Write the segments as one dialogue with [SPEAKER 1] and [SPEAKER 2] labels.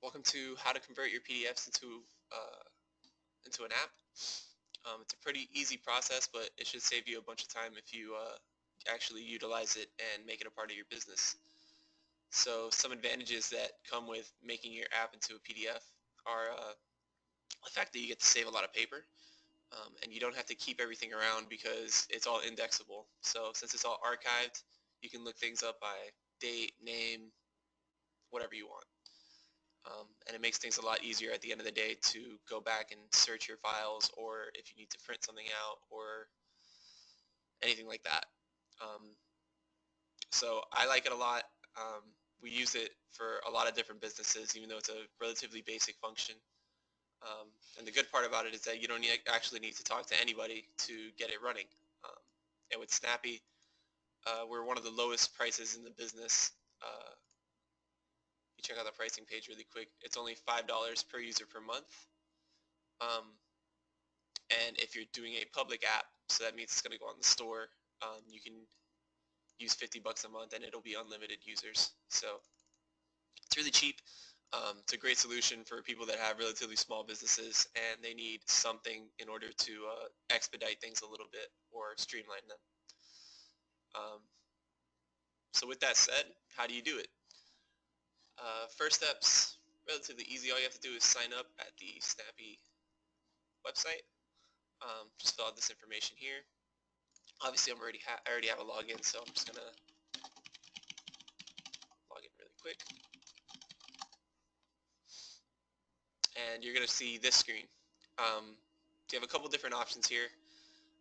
[SPEAKER 1] Welcome to how to convert your PDFs into an app. It's a pretty easy process, but it should save you a bunch of time if you actually utilize it and make it a part of your business. So some advantages that come with making your app into a PDF are the fact that you get to save a lot of paper, and you don't have to keep everything around because it's all indexable. So since it's all archived, you can look things up by date, name, whatever you want. And it makes things a lot easier at the end of the day to go back and search your files, or if you need to print something out or anything like that. Um, so I like it a lot. We use it for a lot of different businesses, even though it's a relatively basic function. And the good part about it is that you don't actually need to talk to anybody to get it running. Um, and with Snappy, we're one of the lowest prices in the business. You check out the pricing page really quick. It's only $5 per user per month. Um, and if you're doing a public app, so that means it's going to go on the store, you can use 50 bucks a month and it'll be unlimited users. So it's really cheap. It's a great solution for people that have relatively small businesses and they need something in order to expedite things a little bit or streamline them. Um, so with that said, how do you do it? First step's relatively easy. All you have to do is sign up at the Snappy website. Just fill out this information here. Obviously, I already have a login, so I'm just gonna log in really quick. And you're gonna see this screen. You have a couple different options here.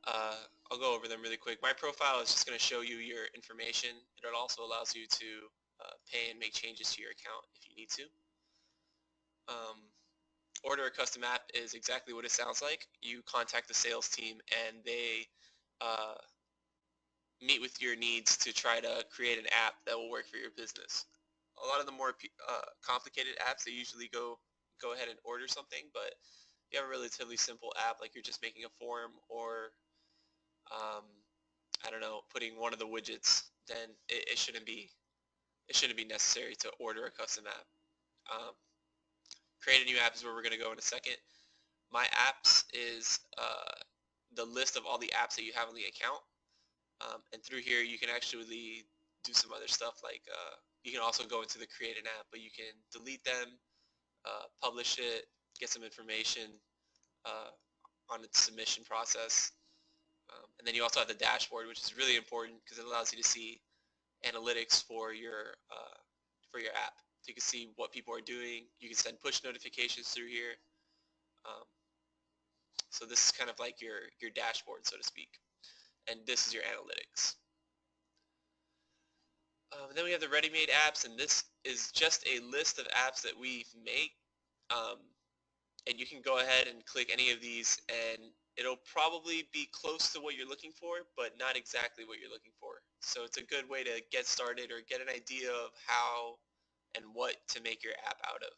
[SPEAKER 1] I'll go over them really quick. My profile is just gonna show you your information. It also allows you to pay and make changes to your account if you need to. Order a custom app is exactly what it sounds like. You contact the sales team and they uh, meet with your needs to try to create an app that will work for your business. A lot of the more complicated apps, they usually go ahead and order something, but if you have a relatively simple app, like you're just making a form or um, I don't know, putting one of the widgets, then it shouldn't be necessary to order a custom app. Create a new app is where we're going to go in a second. My apps is the list of all the apps that you have on the account. And through here, you can actually do some other stuff like you can also go into the create an app, but you can delete them, publish it, get some information on its submission process. And then you also have the dashboard, which is really important because it allows you to see analytics for your app. So you can see what people are doing. You can send push notifications through here. Um, so this is kind of like your dashboard, so to speak. And this is your analytics. And then we have the ready-made apps, and this is just a list of apps that we make. And you can go ahead and click any of these, and it'll probably be close to what you're looking for, but not exactly what you're looking for. So it's a good way to get started or get an idea of how and what to make your app out of.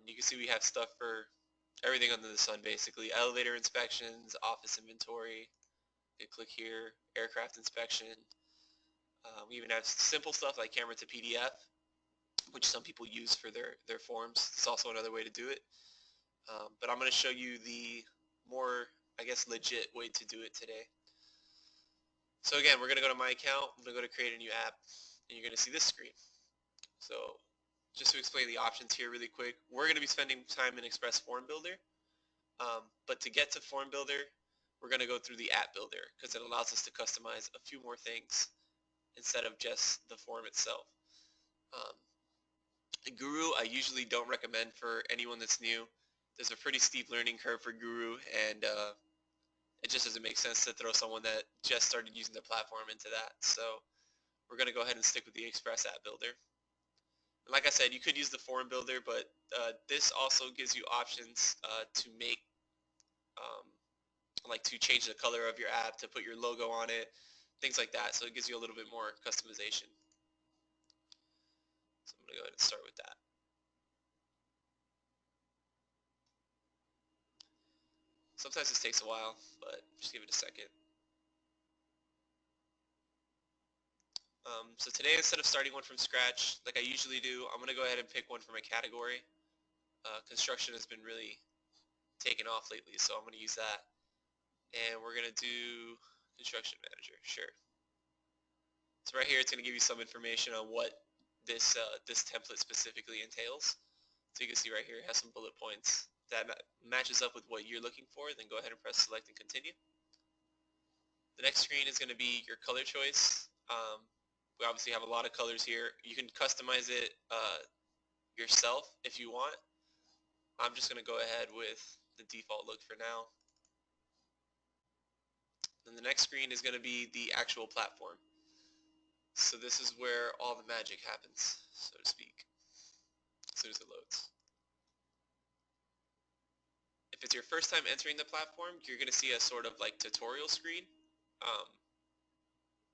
[SPEAKER 1] You can see we have stuff for everything under the sun, basically. Elevator inspections, office inventory. You click here, aircraft inspection. We even have simple stuff like camera to PDF, which some people use for their forms. It's also another way to do it. But I'm going to show you the more, I guess, legit way to do it today. So again, we're going to go to my account. I'm going to go to create a new app, and you're going to see this screen. So just to explain the options here really quick, we're going to be spending time in Express Form Builder. But to get to Form Builder, we're going to go through the App Builder because it allows us to customize a few more things instead of just the form itself. Guru, I usually don't recommend for anyone that's new. There's a pretty steep learning curve for Guru, and it just doesn't make sense to throw someone that just started using the platform into that. So we're going to go ahead and stick with the Express App Builder. And like I said, you could use the Form Builder, but this also gives you options to make, like to change the color of your app, to put your logo on it, things like that. So it gives you a little bit more customization. So I'm going to go ahead and start with that. Sometimes this takes a while, but just give it a second. So today, instead of starting one from scratch, like I usually do, I'm going to go ahead and pick one from a category. Construction has been really taken off lately, so I'm going to use that. And we're going to do construction manager, sure. So right here, it's going to give you some information on what this template specifically entails. So you can see right here, it has some bullet points that matches up with what you're looking for. Then go ahead and press select and continue. The next screen is going to be your color choice. We obviously have a lot of colors here. You can customize it yourself if you want. I'm just going to go ahead with the default look for now. Then the next screen is going to be the actual platform. So this is where all the magic happens, so to speak, as soon as it loads. If it's your first time entering the platform, you're going to see a sort of like tutorial screen.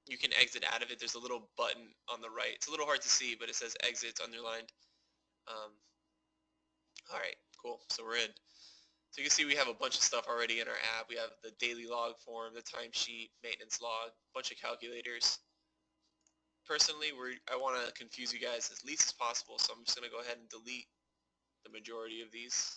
[SPEAKER 1] You can exit out of it. There's a little button on the right. It's a little hard to see, but it says exit underlined. Alright, cool. So we're in. So you can see we have a bunch of stuff already in our app. We have the daily log form, the timesheet, maintenance log, a bunch of calculators. Personally, I want to confuse you guys as least as possible, so I'm just going to go ahead and delete the majority of these.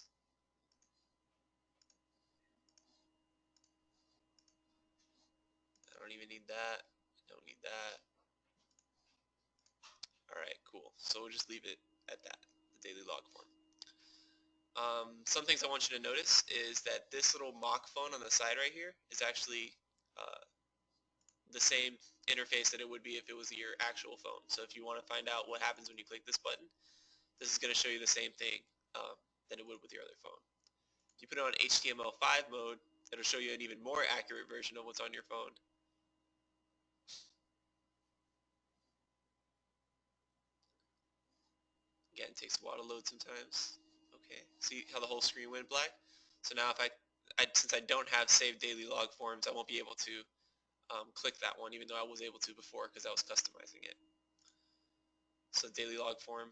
[SPEAKER 1] I don't even need that. Don't need that. Alright, cool. So we'll just leave it at that, the daily log form. Some things I want you to notice is that this little mock phone on the side right here is actually the same interface that it would be if it was your actual phone. So if you want to find out what happens when you click this button, this is going to show you the same thing than it would with your other phone. If you put it on HTML5 mode, it'll show you an even more accurate version of what's on your phone. Again, it takes a while to load sometimes. Okay, see how the whole screen went black? So now if since I don't have saved daily log forms, I won't be able to click that one, even though I was able to before because I was customizing it. So daily log form,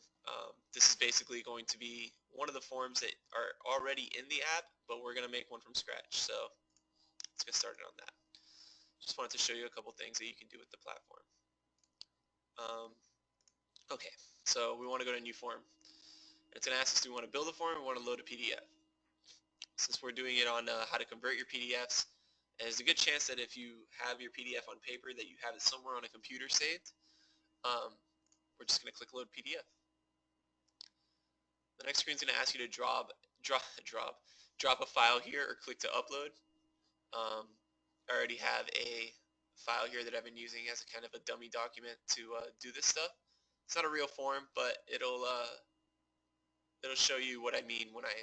[SPEAKER 1] this is basically going to be one of the forms that are already in the app, but we're going to make one from scratch. So let's get started on that. Just wanted to show you a couple things that you can do with the platform. Okay, so we want to go to new form. It's going to ask us, do we want to build a form or we want to load a PDF? Since we're doing it on how to convert your PDFs, there's a good chance that if you have your PDF on paper that you have it somewhere on a computer saved. We're just going to click load PDF. The next screen is going to ask you to drop a file here or click to upload. I already have a file here that I've been using as a kind of a dummy document to do this stuff. It's not a real form, but it'll show you what I mean when I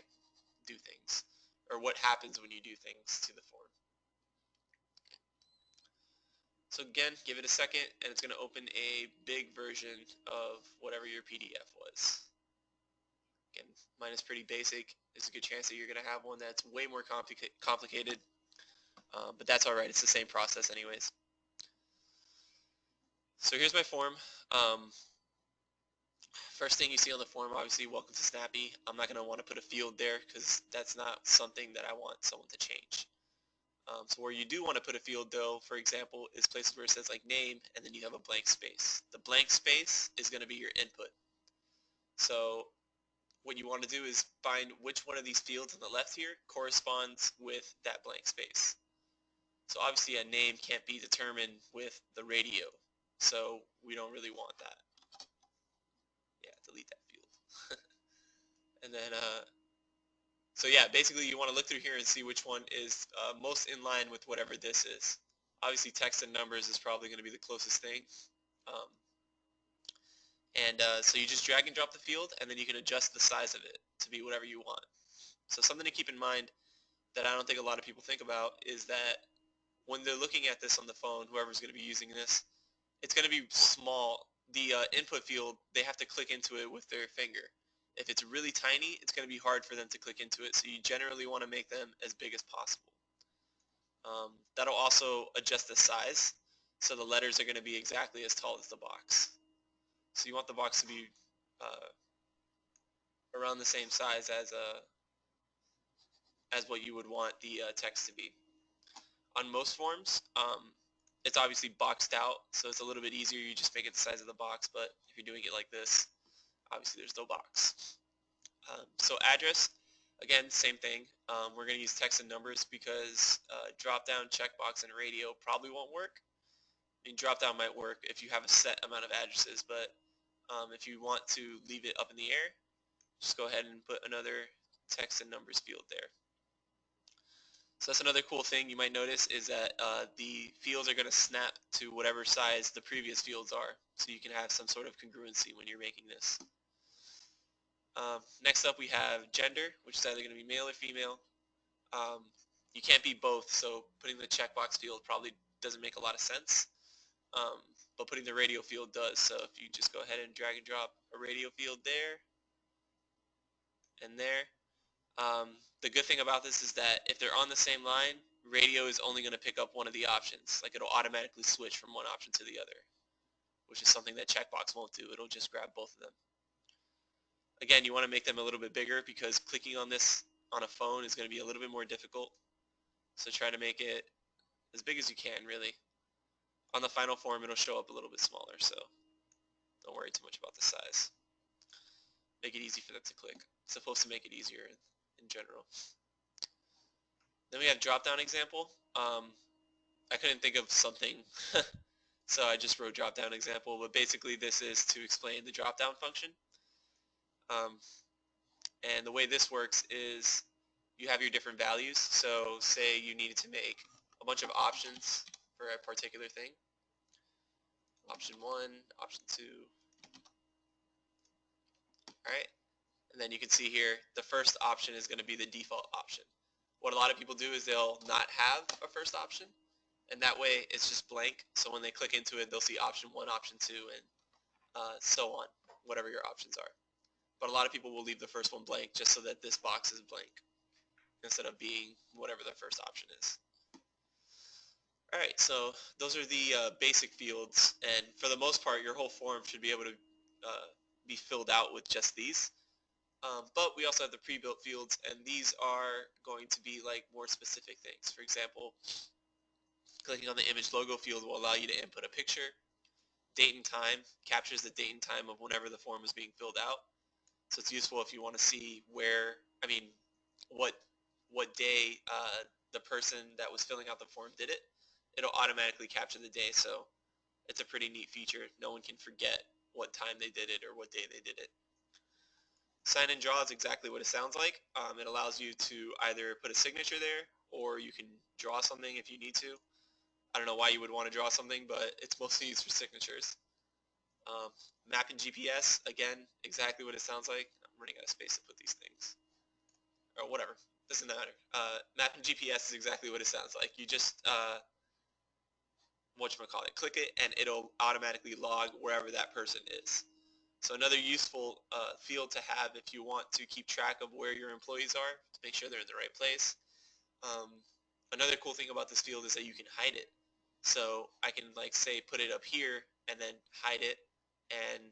[SPEAKER 1] do things, or what happens when you do things to the form. So again, give it a second, and it's going to open a big version of whatever your PDF was. Again, mine is pretty basic. There's a good chance that you're going to have one that's way more complicated, but that's all right. It's the same process anyways. So here's my form. First thing you see on the form, obviously, welcome to Snappy. I'm not going to want to put a field there because that's not something that I want someone to change. So where you do want to put a field, though, for example, is places where it says like name, and then you have a blank space. The blank space is going to be your input. So what you want to do is find which one of these fields on the left here corresponds with that blank space. So obviously a name can't be determined with the radio, so we don't really want that. Yeah, delete that field. And then, so yeah, basically you want to look through here and see which one is most in line with whatever this is. Obviously text and numbers is probably going to be the closest thing. So you just drag and drop the field, and then you can adjust the size of it to be whatever you want. So something to keep in mind that I don't think a lot of people think about is that when they're looking at this on the phone, whoever's going to be using this, it's going to be small. The input field, they have to click into it with their finger. If it's really tiny, it's going to be hard for them to click into it, so you generally want to make them as big as possible. That'll also adjust the size, so the letters are going to be exactly as tall as the box. So you want the box to be around the same size as what you would want the text to be. On most forms, It's obviously boxed out, so it's a little bit easier. You just make it the size of the box, but if you're doing it like this, obviously there's no box. So address, again, same thing. We're going to use text and numbers because drop-down, checkbox, and radio probably won't work. I mean, drop-down might work if you have a set amount of addresses, but if you want to leave it up in the air, just go ahead and put another text and numbers field there. So that's another cool thing you might notice is that the fields are going to snap to whatever size the previous fields are, so you can have some sort of congruency when you're making this. Next up we have gender, which is either going to be male or female. You can't be both, so putting the checkbox field probably doesn't make a lot of sense, but putting the radio field does. So if you just go ahead and drag and drop a radio field there and there. The good thing about this is that if they're on the same line, radio is only going to pick up one of the options. Like it'll automatically switch from one option to the other, which is something that checkbox won't do. It'll just grab both of them. Again, you want to make them a little bit bigger because clicking on this on a phone is going to be a little bit more difficult. So try to make it as big as you can, really. On the final form, it'll show up a little bit smaller, so don't worry too much about the size. Make it easy for them to click. It's supposed to make it easier in general. Then we have drop-down example. I couldn't think of something, so I just wrote drop-down example, but basically this is to explain the drop-down function. And the way this works is you have your different values. So say you needed to make a bunch of options for a particular thing. Option 1, option 2. Alright, and then you can see here the first option is going to be the default option. What a lot of people do is they'll not have a first option, and that way it's just blank. So when they click into it, they'll see option 1, option 2, and so on, whatever your options are. But a lot of people will leave the first one blank just so that this box is blank instead of being whatever the first option is. Alright, so those are the basic fields, and for the most part your whole form should be able to be filled out with just these. But we also have the pre-built fields, and these are going to be like more specific things. For example, clicking on the image logo field will allow you to input a picture. Date and time captures the date and time of whenever the form is being filled out. So it's useful if you want to see what day the person that was filling out the form did it. It'll automatically capture the day, so it's a pretty neat feature. No one can forget what time they did it or what day they did it. Sign and draw is exactly what it sounds like. It allows you to either put a signature there, or you can draw something if you need to. I don't know why you would want to draw something, but it's mostly used for signatures. Map and GPS, again, exactly what it sounds like. I'm running out of space to put these things. Or whatever, doesn't matter. Map and GPS is exactly what it sounds like. You just, click it and it'll automatically log wherever that person is. So another useful field to have if you want to keep track of where your employees are, to make sure they're in the right place. Another cool thing about this field is that you can hide it. So I can say put it up here and then hide it, and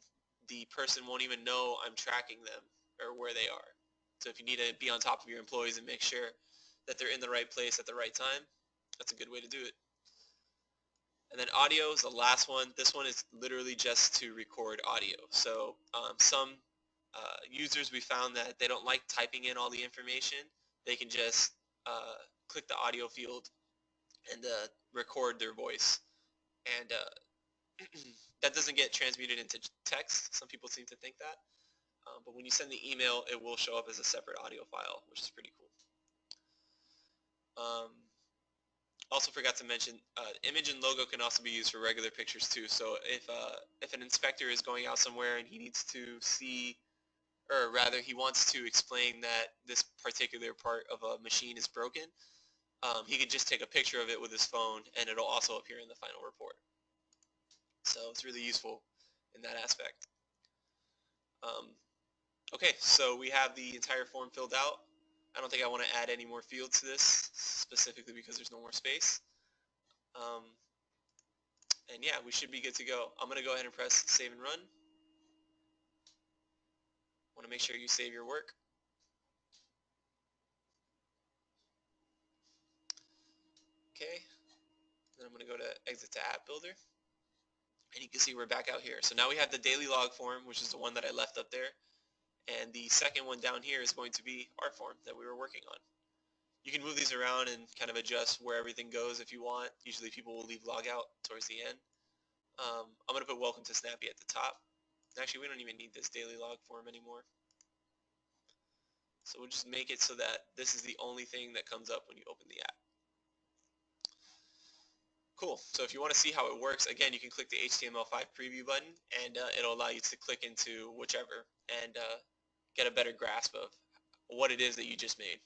[SPEAKER 1] the person won't even know I'm tracking them or where they are. So if you need to be on top of your employees and make sure that they're in the right place at the right time, that's a good way to do it. And then audio is the last one. This one is literally just to record audio. So some users, we found that they don't like typing in all the information. They can just click the audio field and record their voice. And that doesn't get transmuted into text. Some people seem to think that. But when you send the email, it will show up as a separate audio file, which is pretty cool. Also forgot to mention, image and logo can also be used for regular pictures too. So if an inspector is going out somewhere and he needs to see, or rather he wants to explain that this particular part of a machine is broken, he could just take a picture of it with his phone and it'll also appear in the final report. So it's really useful in that aspect. Okay, so we have the entire form filled out. I don't think I want to add any more fields to this, specifically because there's no more space. And yeah, we should be good to go. I'm going to go ahead and press save and run. Want to make sure you save your work. Okay, Then I'm going to go to exit to app builder. And you can see we're back out here. So now we have the daily log form, which is the one that I left up there. And the second one down here is going to be our form that we were working on. You can move these around and kind of adjust where everything goes if you want. Usually people will leave logout towards the end. I'm going to put welcome to Snappy at the top. Actually, we don't even need this daily log form anymore. So we'll just make it so that this is the only thing that comes up when you open the app. Cool. So if you want to see how it works, again, you can click the HTML5 preview button, and it'll allow you to click into whichever and get a better grasp of what it is that you just made.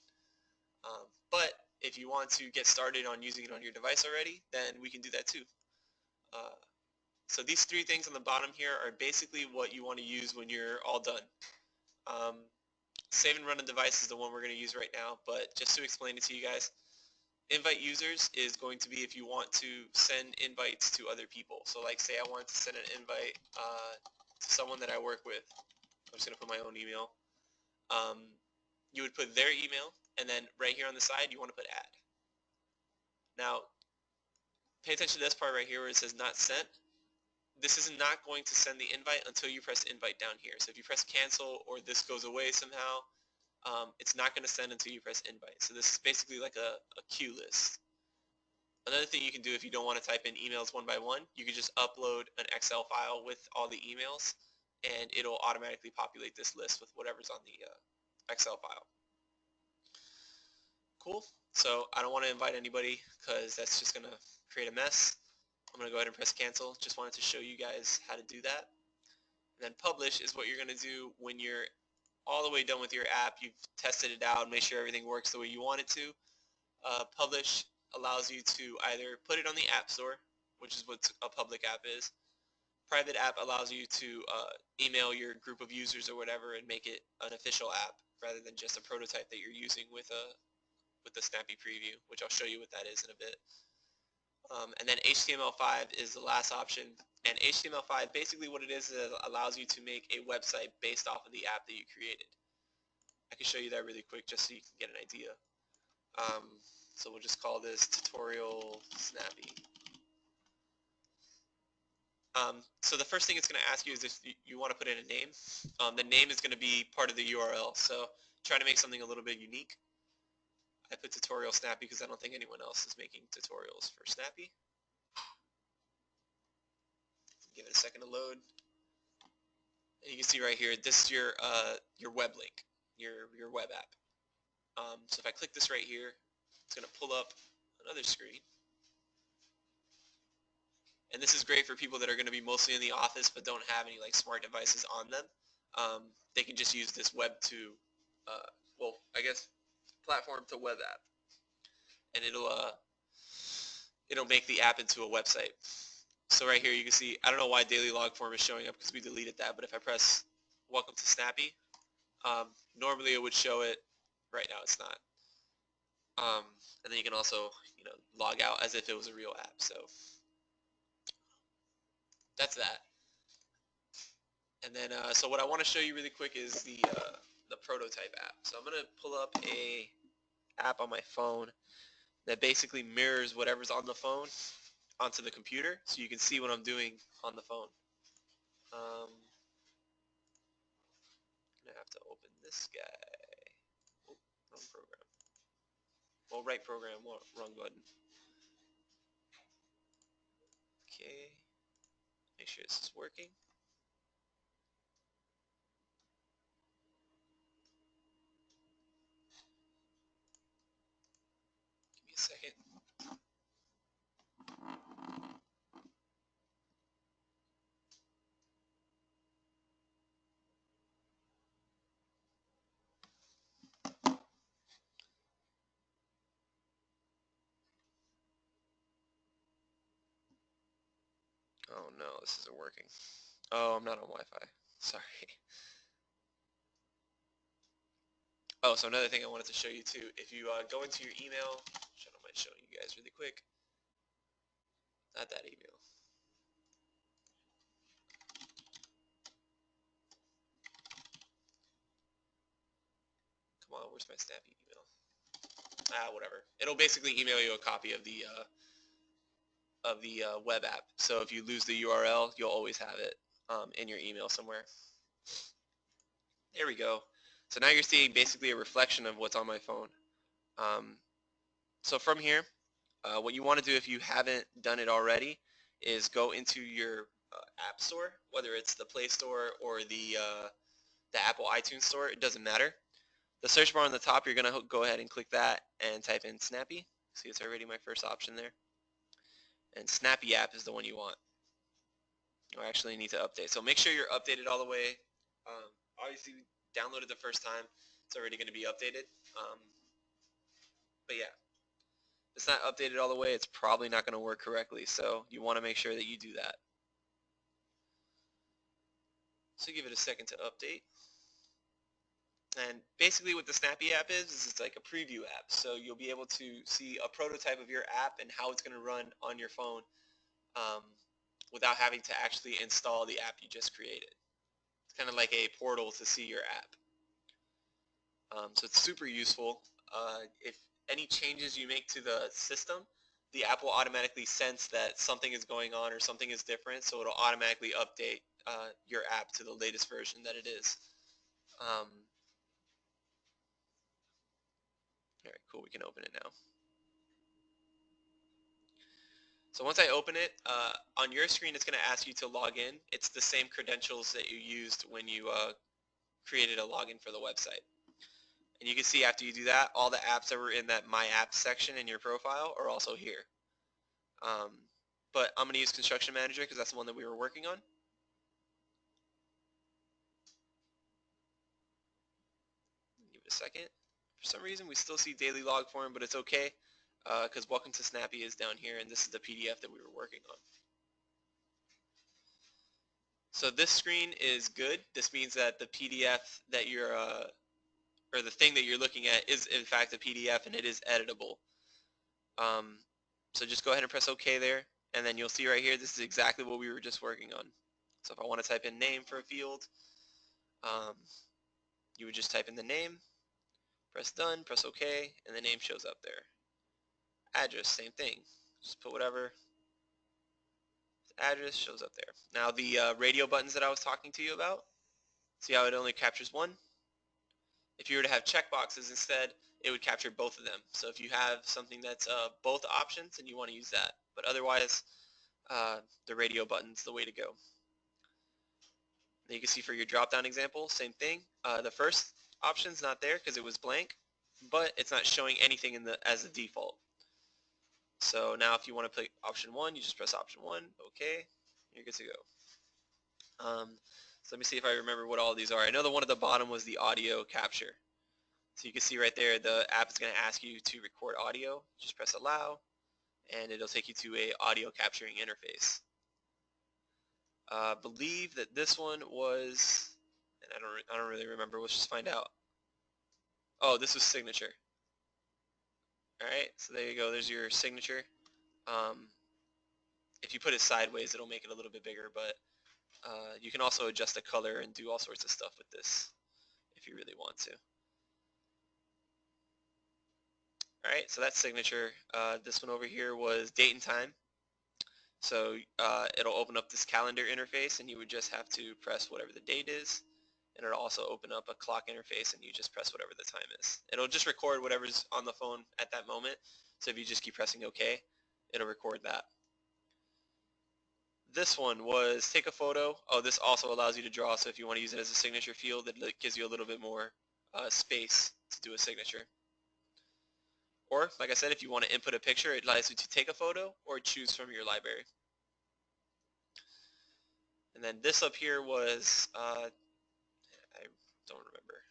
[SPEAKER 1] But if you want to get started on using it on your device already, then we can do that too. So these three things on the bottom here are basically what you want to use when you're all done. Save and run a device is the one we're going to use right now, but just to explain it to you guys, invite users is going to be if you want to send invites to other people. So like say I want to send an invite to someone that I work with. I'm just going to put my own email. You would put their email, and then right here on the side you want to put add. Now pay attention to this part right here where it says not sent. This is not going to send the invite until you press invite down here. So if you press cancel or this goes away somehow, it's not going to send until you press invite. So this is basically like a queue list. Another thing you can do if you don't want to type in emails one by one, you can just upload an Excel file with all the emails, and it'll automatically populate this list with whatever's on the Excel file. Cool. So I don't want to invite anybody because that's just going to create a mess. I'm going to go ahead and press cancel. Just wanted to show you guys how to do that. And then publish is what you're going to do when you're all the way done with your app. You've tested it out, made sure everything works the way you want it to. Publish allows you to either put it on the App Store, which is what a public app is. Private app allows you to email your group of users or whatever and make it an official app rather than just a prototype that you're using with the Snappy preview, which I'll show you what that is in a bit. And then HTML5 is the last option. And HTML5, basically what it is it allows you to make a website based off of the app that you created. I can show you that really quick just so you can get an idea. So we'll just call this tutorial Snappy. So the first thing it's going to ask you is if you want to put in a name. The name is going to be part of the URL. So try to make something a little bit unique. I put tutorial Snappy because I don't think anyone else is making tutorials for Snappy. Give it a second to load. And you can see right here, this is your web link, your web app. So if I click this right here, it's going to pull up another screen. And this is great for people that are going to be mostly in the office but don't have any like smart devices on them. They can just use this web to, well, I guess platform to web app, and it'll make the app into a website. So right here you can see, I don't know why daily log form is showing up because we deleted that, but if I press welcome to Snappy, normally it would show it. Right now it's not. And then you can also log out as if it was a real app. So that's that. And then so what I want to show you really quick is the prototype app. So I'm going to pull up a app on my phone that basically mirrors whatever's on the phone onto the computer, so you can see what I'm doing on the phone. I'm gonna have to open this guy. Oh, wrong program. Well, right program, wrong button. Okay, make sure this is working. Give me a second. Oh no, this isn't working. Oh, I'm not on Wi-Fi. Sorry. Oh, so another thing I wanted to show you too, if you go into your email, I don't mind showing you guys really quick. Not that email. Come on, where's my Snappy email? Whatever. It'll basically email you a copy of the of the web app. So if you lose the URL, you'll always have it in your email somewhere. There we go. So now you're seeing basically a reflection of what's on my phone. So from here, what you want to do if you haven't done it already is go into your app store, whether it's the Play Store or the Apple iTunes Store. It doesn't matter. The search bar on the top, you're going to go ahead and click that and type in Snappy. See, it's already my first option there. And Snappy app is the one you want. You actually need to update. So make sure you're updated all the way. Obviously, downloaded the first time. It's already going to be updated. But yeah, if it's not updated all the way, it's probably not going to work correctly. So you want to make sure that you do that. So give it a second to update. And basically what the Snappy app is it's like a preview app. So you'll be able to see a prototype of your app and how it's going to run on your phone without having to actually install the app you just created. It's kind of like a portal to see your app. So it's super useful. If any changes you make to the system, the app will automatically sense that something is going on or something is different, so it'll automatically update your app to the latest version that it is. All right, cool, we can open it now. So once I open it, on your screen it's going to ask you to log in. It's the same credentials that you used when you created a login for the website. And you can see after you do that, all the apps that were in that My Apps section in your profile are also here. But I'm going to use Construction Manager because that's the one that we were working on. Give it a second. For some reason, we still see daily log form, but it's okay because Welcome to Snappy is down here, and this is the PDF that we were working on. So this screen is good. This means that the PDF that you're or the thing that you're looking at is in fact a PDF and it is editable. So just go ahead and press OK there, and then you'll see right here this is exactly what we were just working on. So if I want to type in name for a field, you would just type in the name, press done, press OK, and the name shows up there. Address, same thing. Just put whatever. Address shows up there. Now the radio buttons that I was talking to you about, see how it only captures one? If you were to have checkboxes instead, it would capture both of them. So if you have something that's both options, then you want to use that. But otherwise, the radio button's the way to go. And you can see for your drop-down example, same thing. The first option's not there because it was blank, but it's not showing anything as a default. So now if you want to pick option 1, you just press option 1, okay, you're good to go. So let me see if I remember what all these are. I know the one at the bottom was the audio capture. So you can see right there the app is going to ask you to record audio. Just press allow and it'll take you to a audio capturing interface. Believe that this one was, and I don't really remember, let's just find out. Oh, this was signature. Alright, so there you go, there's your signature. If you put it sideways it'll make it a little bit bigger, but you can also adjust the color and do all sorts of stuff with this if you really want to. Alright, so that's signature. This one over here was date and time. So it'll open up this calendar interface and you would just have to press whatever the date is, and it'll also open up a clock interface and you just press whatever the time is. It'll just record whatever's on the phone at that moment, so if you just keep pressing OK, it'll record that. This one was take a photo. Oh, this also allows you to draw, so if you want to use it as a signature field, it gives you a little bit more space to do a signature. Or, like I said, if you want to input a picture, it allows you to take a photo or choose from your library. And then this up here was, I don't remember.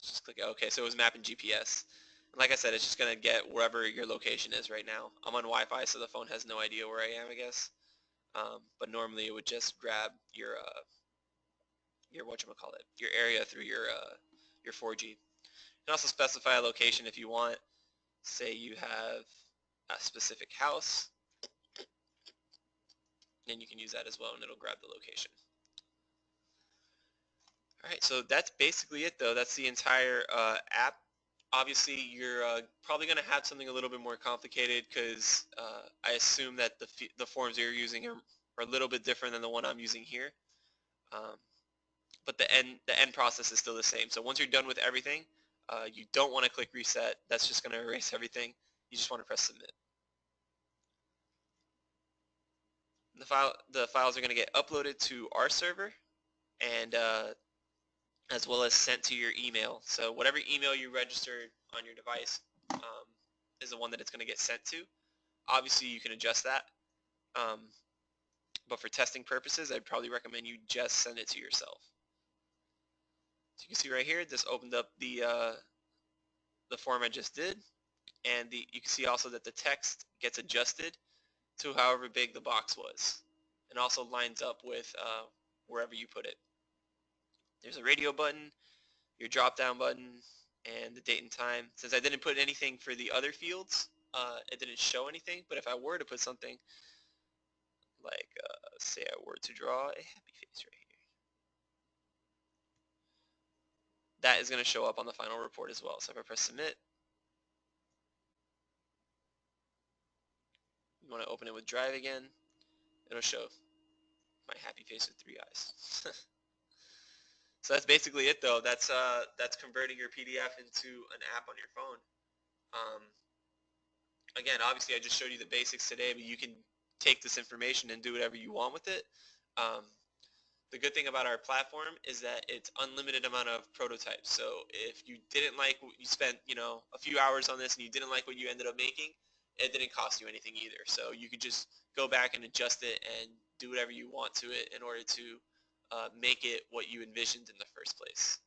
[SPEAKER 1] Just click, okay, so it was mapping GPS. And like I said, it's just going to get wherever your location is right now. I'm on Wi-Fi, so the phone has no idea where I am, I guess. But normally it would just grab your whatchamacallit, your area through your 4G. You can also specify a location if you want. Say you have a specific house, and you can use that as well, and it'll grab the location. Alright, so that's basically it though. That's the entire app. obviously you're probably going to have something a little bit more complicated because I assume that the forms you're using are a little bit different than the one I'm using here. Um, but the end process is still the same. So once you're done with everything, you don't want to click reset. That's just going to erase everything. You just want to press submit. The files are going to get uploaded to our server, and as well as sent to your email. So whatever email you registered on your device is the one that it's going to get sent to. Obviously, you can adjust that, but for testing purposes, I'd probably recommend you just send it to yourself. So you can see right here, this opened up the form I just did, and you can see also that the text gets adjusted to however big the box was, and also lines up with wherever you put it. There's a radio button, your drop down button, and the date and time. Since I didn't put anything for the other fields, it didn't show anything, but if I were to put something like, say I were to draw a happy face right here, that is going to show up on the final report as well. So if I press submit, you want to open it with Drive again, it'll show my happy face with 3 eyes. So that's basically it, though. That's converting your PDF into an app on your phone. Again, obviously, I just showed you the basics today, but you can take this information and do whatever you want with it. The good thing about our platform is that it's unlimited amount of prototypes. So if you didn't like what you spent, a few hours on this and you didn't like what you ended up making, it didn't cost you anything either. So you could just go back and adjust it and do whatever you want to it in order to make it what you envisioned in the first place.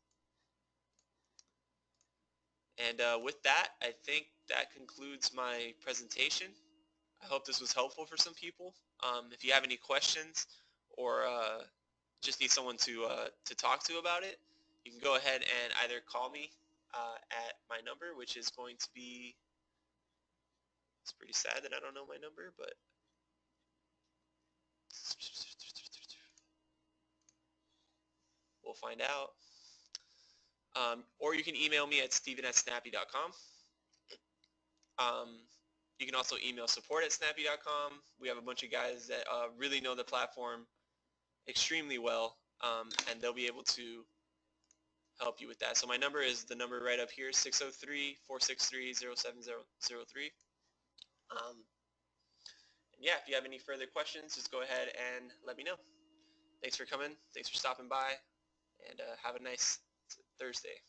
[SPEAKER 1] And with that, I think that concludes my presentation. I hope this was helpful for some people. If you have any questions or just need someone to talk to about it, you can go ahead and either call me at my number, which is going to be, it's pretty sad that I don't know my number, but we'll find out. Or you can email me at steven@snappy.com. You can also email support@snappy.com. We have a bunch of guys that really know the platform extremely well, and they'll be able to help you with that. So my number is the number right up here, 603-463-0703. Yeah, if you have any further questions, just go ahead and let me know. Thanks for coming. Thanks for stopping by, and have a nice Thursday.